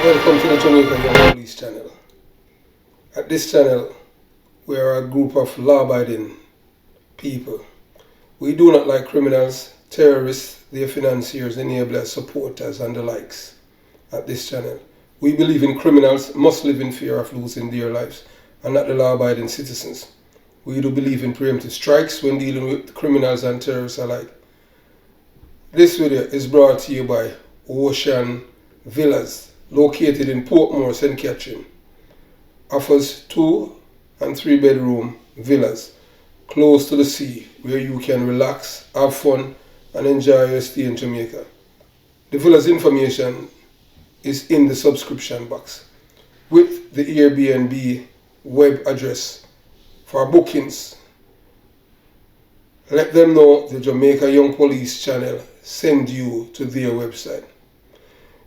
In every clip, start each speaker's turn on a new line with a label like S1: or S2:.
S1: Welcome to the Jamaica Young Police channel. At this channel, we are a group of law-abiding people. We do not like criminals, terrorists, their financiers, enablers, supporters, and the likes. At this channel, we believe in criminals must live in fear of losing their lives, and not the law-abiding citizens. We do believe in preemptive strikes when dealing with criminals and terrorists alike. This video is brought to you by Ocean Villas, located in Portmore, St. Catherine. Offers 2 and 3 bedroom villas close to the sea where you can relax, have fun, and enjoy your stay in Jamaica. The villa's information is in the subscription box with the Airbnb web address for bookings. Let them know the Jamaica Young Police channel send you to their website.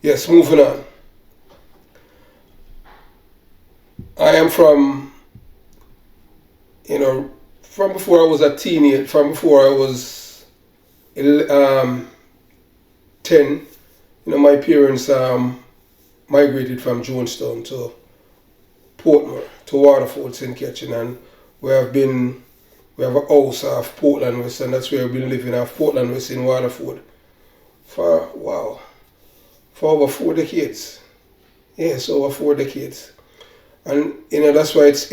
S1: Yes, moving on. I am from before I was a teenager, from before I was 10, my parents migrated from Jonestown to Portmore, to Waterford, St. Catherine, and we have a house off Portland West, and that's where we've been living off Portland West in Waterford for over 4 decades. Yes, over 4 decades. And that's why it's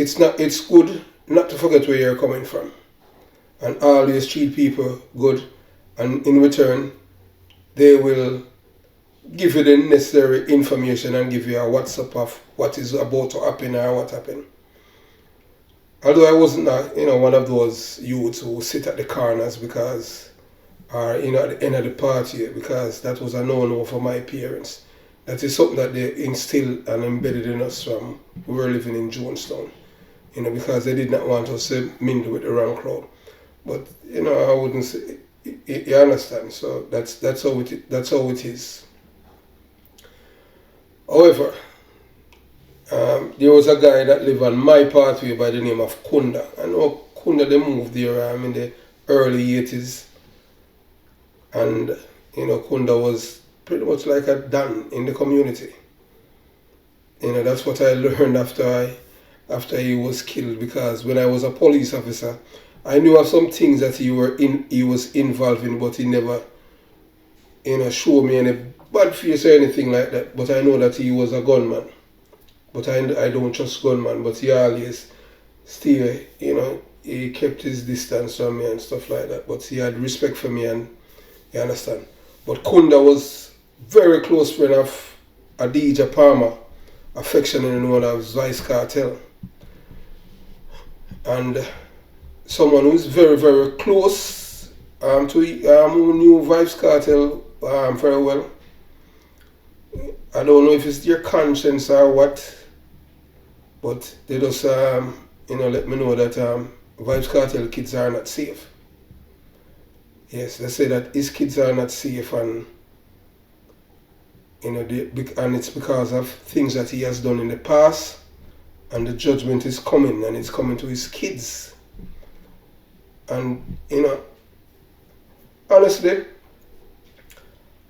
S1: good not to forget where you're coming from, and always treat people good, and in return they will give you the necessary information and give you a WhatsApp of what is about to happen or what happened. Although I wasn't one of those youths who sit at the corners or at the end of the party, because that was a no-no for my parents. That is something that they instilled and embedded in us from we were living in Jonestown, because they did not want us to mingle with the wrong crowd. But I wouldn't say, you understand. So that's how it is. However, there was a guy that lived on my pathway by the name of Kunda. I know Kunda, they moved there in the early 80s, and Kunda was pretty much like a Don in the community. That's what I learned after he was killed, because when I was a police officer, I knew of some things that he was involved in, but he never showed me any bad face or anything like that. But I know that he was a gunman. But I don't trust gunman, but he always stay, he kept his distance from me and stuff like that. But he had respect for me, and you understand. But Kunda was very close friend of Adija Palmer, affectionately known as Vybz Kartel. And someone who is very, very close who knew Vybz Kartel very well. I don't know if it's their conscience or what, but they just let me know that Vybz Kartel kids are not safe. Yes, they say that his kids are not safe, and and it's because of things that he has done in the past, and the judgment is coming, and it's coming to his kids. And honestly,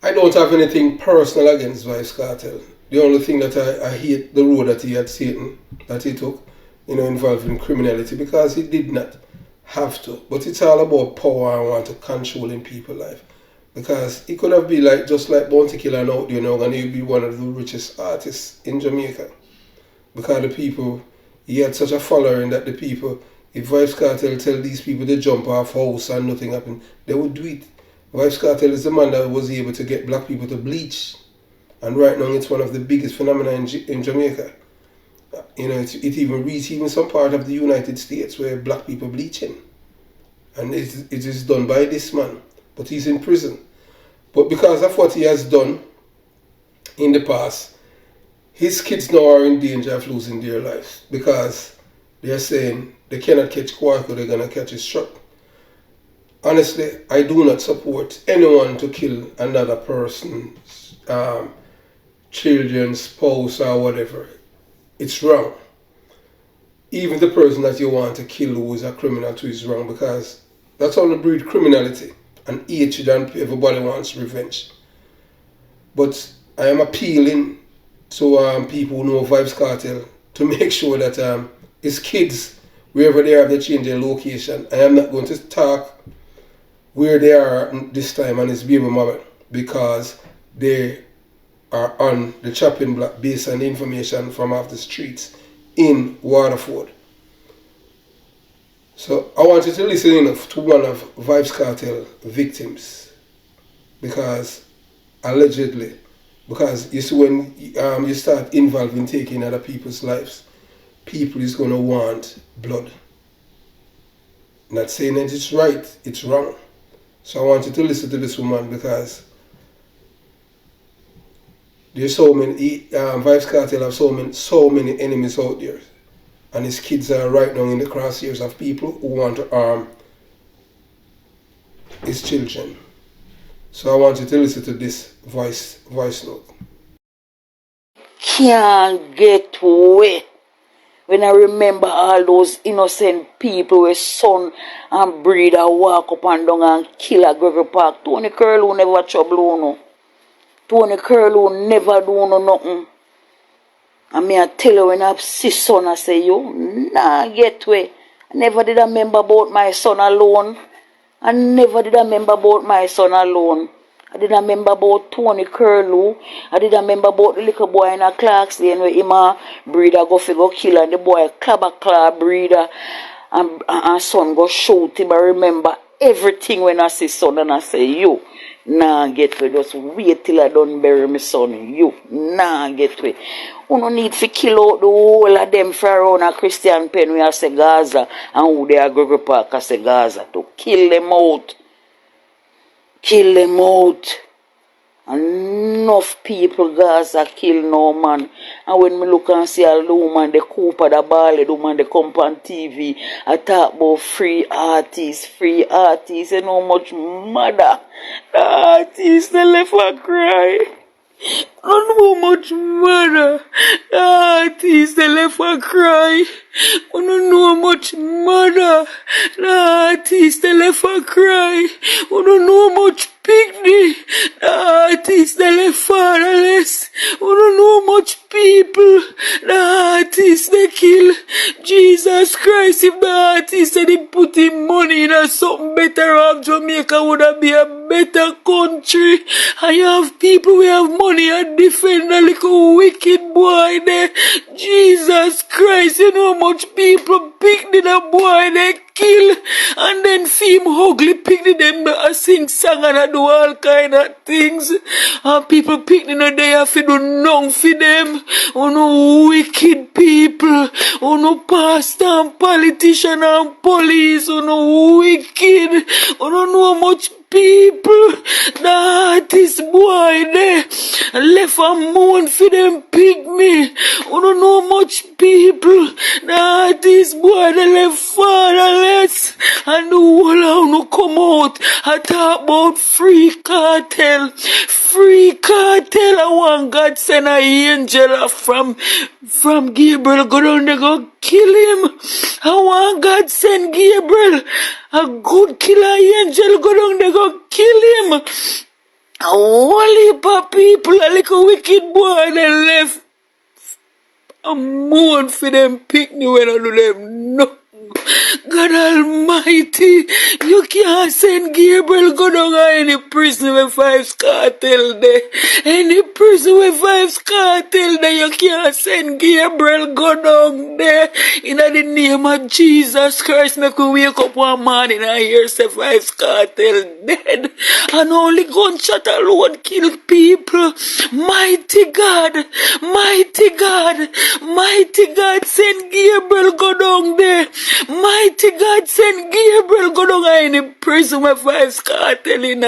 S1: I don't have anything personal against Vybz Kartel. The only thing that I hate the road that he had taken, that he took, involving criminality, because he did not have to. But it's all about power and want to controlling people's life. Because he could have been just like Bounty Killer out there now, and he'd be one of the richest artists in Jamaica. Because the people, he had such a following that the people, if Vybz Kartel tell these people to jump off house and nothing happened, they would do it. Vybz Kartel is the man that was able to get black people to bleach. And right now it's one of the biggest phenomena in Jamaica. It even reached some part of the United States where black people bleaching. And it is done by this man. But he's in prison. But because of what he has done in the past, his kids now are in danger of losing their lives, because they're saying they cannot catch Quarko, they're going to catch his truck. Honestly, I do not support anyone to kill another person's children, spouse, or whatever. It's wrong. Even the person that you want to kill who is a criminal too is wrong, because that's how they breed criminality and hatred, and everybody wants revenge. But I am appealing So people know Vybz Kartel to make sure that his kids, wherever they are, they change their location. I am not going to talk where they are this time and his baby mother because they are on the chopping block based on the information from off the streets in Waterford. So I want you to listen enough to one of Vybz Kartel victims because allegedly, because you see when you start involved in taking other people's lives, people is going to want blood. Not saying that it's right, it's wrong. So I want you to listen to this woman because there's so many, Vybz Kartel have so many enemies out there. And his kids are right now in the crosshairs of people who want to harm his children. So I want you to listen to this voice note.
S2: Can't get away. When I remember all those innocent people with son and breeder walk up and down and kill a Gregory Park. Tony Curlew never trouble no. Tony Curlew never do no nothing. And me I tell you when I see son, I say, yo, nah, get way. I never did I remember about my son alone. I never did I remember about my son alone. I did remember about Tony Curlew. I did remember about the little boy in a Clark's Lane where him a breeder go kill and the boy claw breeder and son go shoot him. I remember everything when I see son and I say, you, nah get way. Just wait till I don't bury my son. You, nah get way. You no need to kill out the whole of them for around a Christian pen where I say Gaza and who they are Gregory Park I say Gaza to kill them out. Kill them out. Enough people Gaza kill no man. And when me look and see all the woman, the Cooper, the Bali, the woman, they come on TV, I talk about free artists, and how much mother. The artists, they left a cry. And how much mother. The artists, they left a cry. I don't know how much mother. The artists, they left a cry. I don't know how much picnic. The artists, they left fatherless. I don't know how much people. The artists, they kill. Jesus Christ, if the artists said they put in money in something better off, Jamaica would have been a better country. And you have people who have money and defend a little wicked boy there. Jesus Christ, you know how much people pick the boy they kill and then see him ugly pick them sing song and I do all kind of things. And people pick the day if you do nothing for them. Oh no wicked people. Oh no pastor and politician and police. Oh no wicked. Oh no know how much people that is boy there left a moon for them pygmy. You don't know much people that is boy they left fatherless and the whole no come out. I talk about free cartel. Free cartel. I want God send an angel from Gabriel go down there go kill him. I want God send Gabriel a good killer angel go down there go kill him. A whole heap of people, a little wicked boy, they left a mourn for them picnic when I do them. No. God Almighty, you can't send Gabriel go down any prison with Vybz Kartel there. Any prison with Vybz Kartel there, you can't send Gabriel go down there. In the name of Jesus Christ, make we wake up one morning and hear say Vybz Kartel dead. And only gunshot alone kill people. Mighty God, mighty God, mighty God, send Gabriel go down there. Mighty God, send Gabriel go down in the prison with Vybz Kartel in.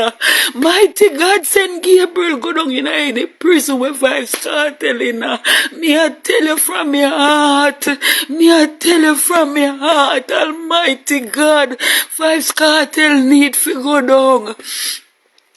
S2: Mighty God, send Gabriel go down in the prison with Vybz Kartel in. Me I tell you from your heart. Me I tell you from your heart. Almighty God, Vybz Kartel need to go down.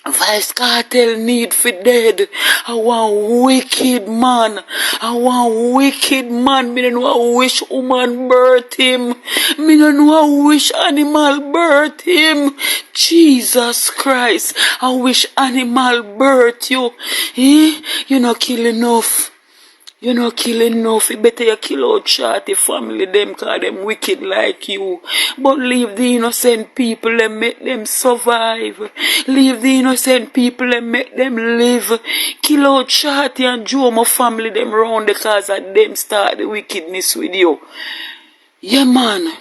S2: Vybz Kartel need for dead. I want wicked man. I want wicked man. Me don't know wish woman birth him. Me don't know wish animal birth him. Jesus Christ. I wish animal birth you. Eh? You not kill enough. You know, kill enough. It better you kill out Shorty family, them, cause them wicked like you. But leave the innocent people and make them survive. Leave the innocent people and make them live. Kill out Shorty and Jomo family, them round the cause of them start the wickedness with you. Yeah, man.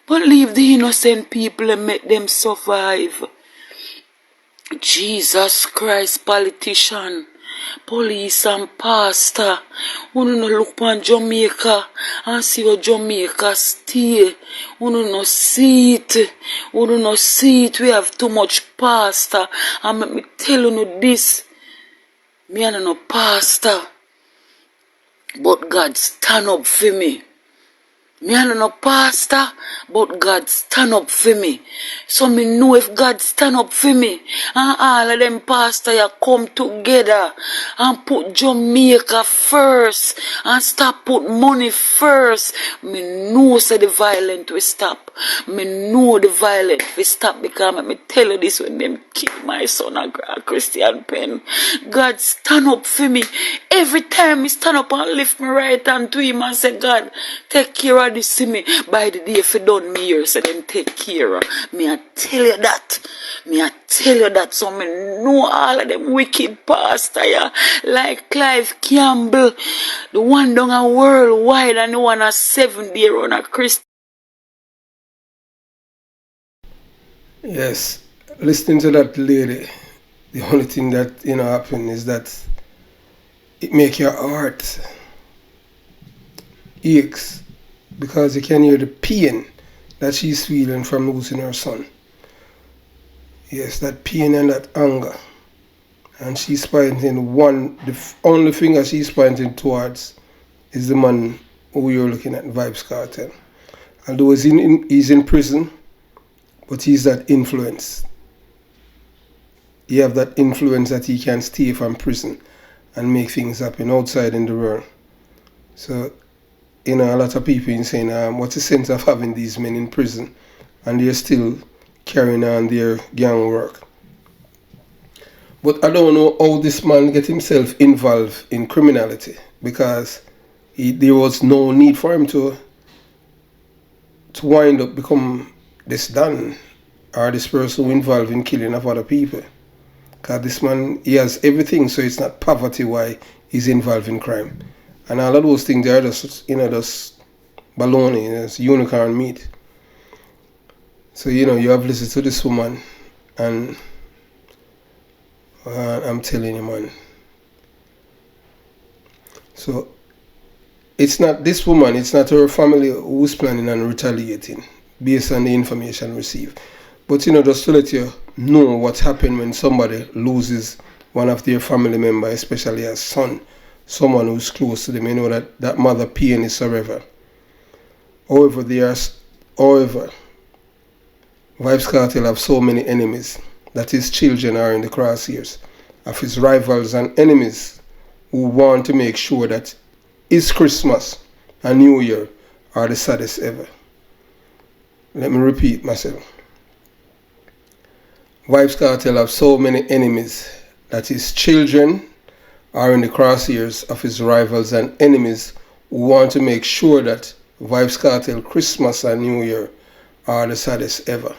S2: But leave the innocent people and make them survive. Jesus Christ, politician, police and pastor, who no look on Jamaica and see how Jamaica stay. Who no see it. Who no see it. We have too much pastor. And let me tell you this. Me and no pastor. But God stand up for me. Me and no pastor, but God stand up for me. So me know if God stand up for me, and all of them pastor ya come together and put Jamaica first and stop put money first, me know say the violence will stop. Me know the violence will stop because me tell you this when them kill my son a Christian pen. God stand up for me. Every time he stand up and lift me right hand to him and say, God, take care of this to me. By the day if you done me here, so then take care of me. I tell you that. Me I tell you that. So me know all of them wicked pastor, yeah, like Clive Campbell, the one down a worldwide and the one a 7-day run a Christian.
S1: Yes, listening to that lady, the only thing that happen is that it make your heart aches because you can hear the pain that she's feeling from losing her son. Yes, that pain and that anger, and she's pointing the only finger she's pointing towards is the man who you're looking at, Vybz Kartel. Although he's in prison, but he's that influence. He have that influence that he can stay from prison and make things happen outside in the world. So, a lot of people are saying, what's the sense of having these men in prison and they're still carrying on their gang work? But I don't know how this man get himself involved in criminality, because there was no need for him to wind up become this Don or this person who involved in killing of other people. Because this man, he has everything, so it's not poverty why he's involved in crime. And all of those things, they are just, just baloney, it's unicorn meat. So, you have listened to this woman, and I'm telling you, man. So, it's not this woman, it's not her family who's planning on retaliating based on the information received. But, just to let you know what happened when somebody loses one of their family members, especially a son, someone who's close to them, that mother pain is forever. However, Vybz Kartel have so many enemies that his children are in the crosshairs of his rivals and enemies who want to make sure that his Christmas and New Year are the saddest ever. Let me repeat myself. Vybz Kartel have so many enemies that his children are in the crosshairs of his rivals and enemies who want to make sure that Vybz Kartel Christmas and New Year are the saddest ever.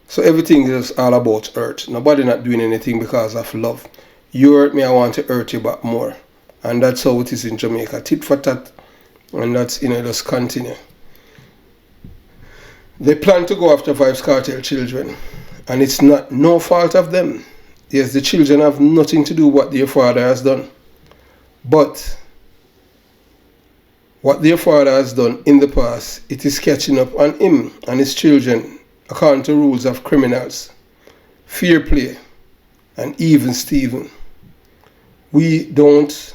S1: So everything is all about hurt. Nobody not doing anything because of love. You hurt me, I want to hurt you back more. And that's how it is in Jamaica. Tit for tat. And that's, just continue. They plan to go after Vybz Kartel children. And it's no fault of them. Yes, the children have nothing to do with what their father has done. But what their father has done in the past, it is catching up on him and his children according to rules of criminals, fair play, and even Steven. We don't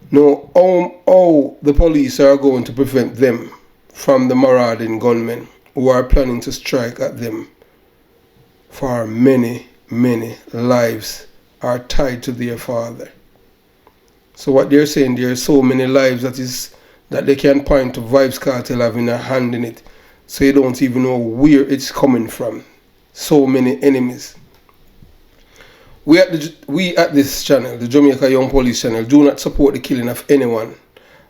S1: know how the police are going to prevent them from the marauding gunmen who are planning to strike at them, for many lives are tied to their father. So what they're saying, there are so many lives that they can point to Vybz Kartel having a hand in it. So you don't even know where it's coming from. So many enemies. We at this channel, the Jamaica Young Police channel, do not support the killing of anyone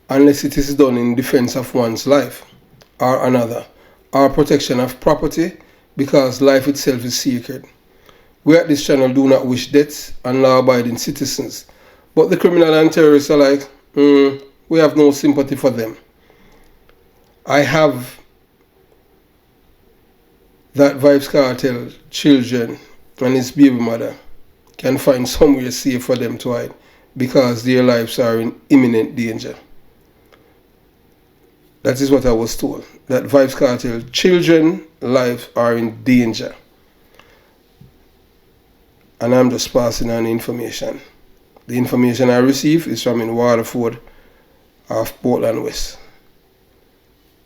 S1: unless it is done in defense of one's life or another, or protection of property, because life itself is sacred. We at this channel do not wish deaths on law-abiding citizens, but the criminal and terrorists are like, we have no sympathy for them. I have that Vybz Kartel children and his baby mother can find somewhere safe for them to hide, because their lives are in imminent danger. That is what I was told, that Vybz Kartel children's lives are in danger. And I'm just passing on information. The information I receive is from in Waterford of Portland West.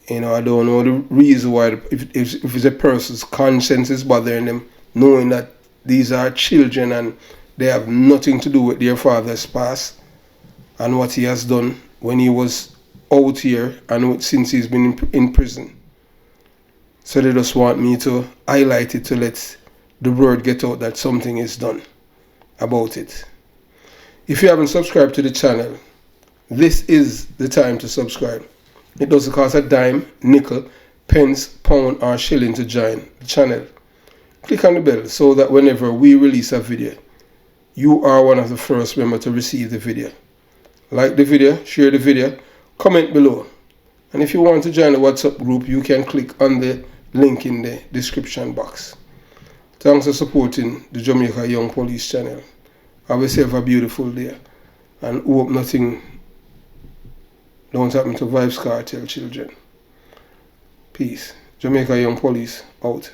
S1: I don't know the reason why, if it's a person's conscience is bothering them, knowing that these are children and they have nothing to do with their father's past and what he has done when he was out here and since he's been in prison. So they just want me to highlight it to let the word get out that something is done about it. If you haven't subscribed to the channel, this is the time to subscribe. It doesn't cost a dime, nickel, pence, pound or shilling to join the channel. Click on the bell so that whenever we release a video, you are one of the first members to receive the video. Like the video, share the video, comment below. And if you want to join the WhatsApp group, you can click on the link in the description box. Thanks for supporting the Jamaica Young Police channel. Have yourself a beautiful day and hope nothing don't happen to Vybz Kartel children. Peace. Jamaica Young Police out.